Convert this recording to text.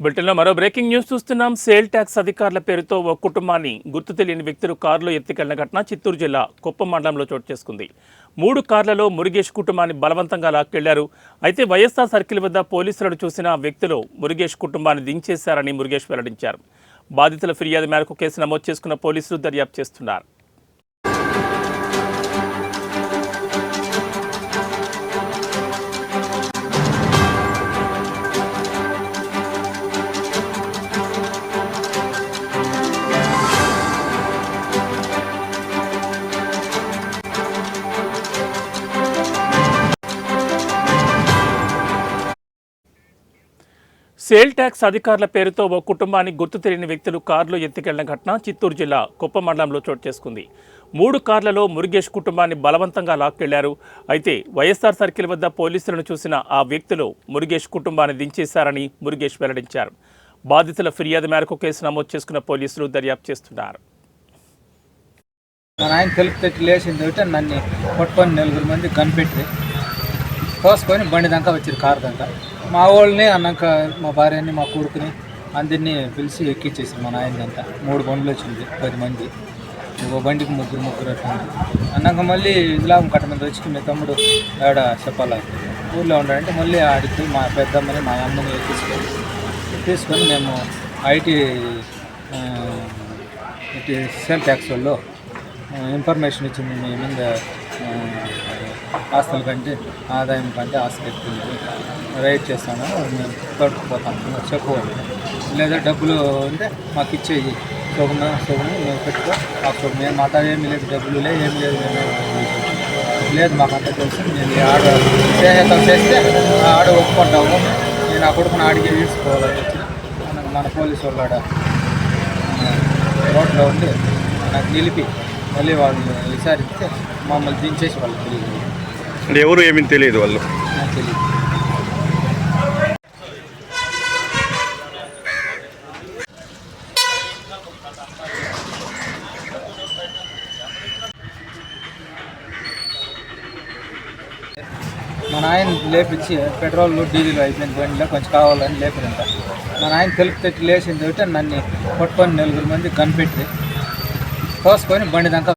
బ్రిటన్లో మరో breaking news చూస్తున్నాం. సేల్ ట్యాక్స్ అధికారుల పేరుతో ఓ కుటుంబాన్ని గుర్తు తెలియని వ్యక్తులు కారులో ఎత్తుకెళ్లిన ఘటన చిత్తూరు జిల్లా కుప్పం మండలంలో చోటు చేసుకుంది. 3 కార్లలో మురుగేష్ కుటుంబాన్ని బలవంతంగా లాక్కెళ్లారు. అయితే వైఎస్ఆర్ సర్కిల్ వద్ద పోలీసులను చూసిన వ్యక్తులు మురుగేష్ కుటుంబాన్ని దించేశారని మురుగేష్ వెల్లడించారు. బాధితుల ఫిర్యాదు మేరకు కేసు నమోదు చేసుకున్న పోలీసులు దర్యాప్తు చేస్తున్నారు. సేల్ ట్యాక్స్ అధికారుల పేరుతో ఓ కుటుంబాన్ని గుర్తు తెలియని వ్యక్తులు కారులో ఎత్తుకెళ్లిన ఘటన చిత్తూరు జిల్లా కుప్పం మండలంలో చోటు చేసుకుంది. 3 కార్లలో మురుగేష్ కుటుంబాన్ని బలవంతంగా లాక్కెళ్లారు. అయితే వైఎస్ఆర్ సర్కిల్ వద్ద పోలీసులను చూసిన ఆ వ్యక్తులు మురుగేష్ కుటుంబాన్ని దించేశారని మురుగేష్ వెల్లడించారు. బాధితుల ఫిర్యాదు మేరకు కేసు నమోదు చేసుకున్న పోలీసులు దర్యాప్తు చేస్తున్నారు. మా నాయన తెలుపు తెచ్చి లేచింది ఒకటి నన్ను పట్టుకొని 4 మంది కనిపెట్టి కోసుకొని బండి దాకా వచ్చారు, కారు దాకా. మా వాళ్ళని అన్నాక మా భార్యని మా కొడుకుని అందరినీ పిలిచి ఎక్కిచ్చేసారు. మా నాయనంతా 3 బండ్లు వచ్చింది, 10 మంది. ఒక బండికి ముగ్గురు అట్లా అన్నాక మళ్ళీ ఇలాం కట్ట మీద వచ్చి మీ తమ్ముడు ఆడ చెప్పాలి ఊళ్ళో ఉన్నాడంటే మళ్ళీ ఆడికి మా పెద్దమ్మని మా అమ్మని తీసుకొని మేము ఐటీ సేల్ ట్యాక్స్ వాళ్ళు ఇన్ఫర్మేషన్ ఇచ్చింది. మీ మీద ఆస్తుల కంటే ఆదాయం కంటే ఆస్తి ఎక్కువ రైట్ చేస్తాము, మేము తోడుకుపోతాము చెప్పుకోవాలి. లేదా డబ్బులు ఉంటే మాకు ఇచ్చేయి సొమ్ము మేము పెట్టుకో మాకు మేము మాట ఏమీ లేదు, డబ్బులు లేదు ఏమి లేదు, లేదు మాకంతా తెలుసు. నేను ఆడ స్నేహితం చేస్తే ఆడ ఒప్పుకుంటాము. నేను ఆ కొడుకుని ఆడికి ఈడ్చుకోవాలని వచ్చి మన పోలీసు వాళ్ళు ఆడ రోడ్లో ఉండి నాకు నిలిపి మళ్ళీ వాళ్ళు విచారిస్తే మమ్మల్ని దించేసి వాళ్ళు తెలియదు. అంటే ఎవరు ఏమీ తెలియదు, వాళ్ళు నాకు తెలియదు. మా నాయన లేపించి పెట్రోల్ డీజిల్ అయిపోయింది బండిలో కొంచెం కావాలని లేపినంత. మా నాయన తెలుపు తెచ్చి లేచింది ఒకటి నన్ను పట్టుకొని 4 మంది కనిపెట్టి కోసుకొని బండి దాకా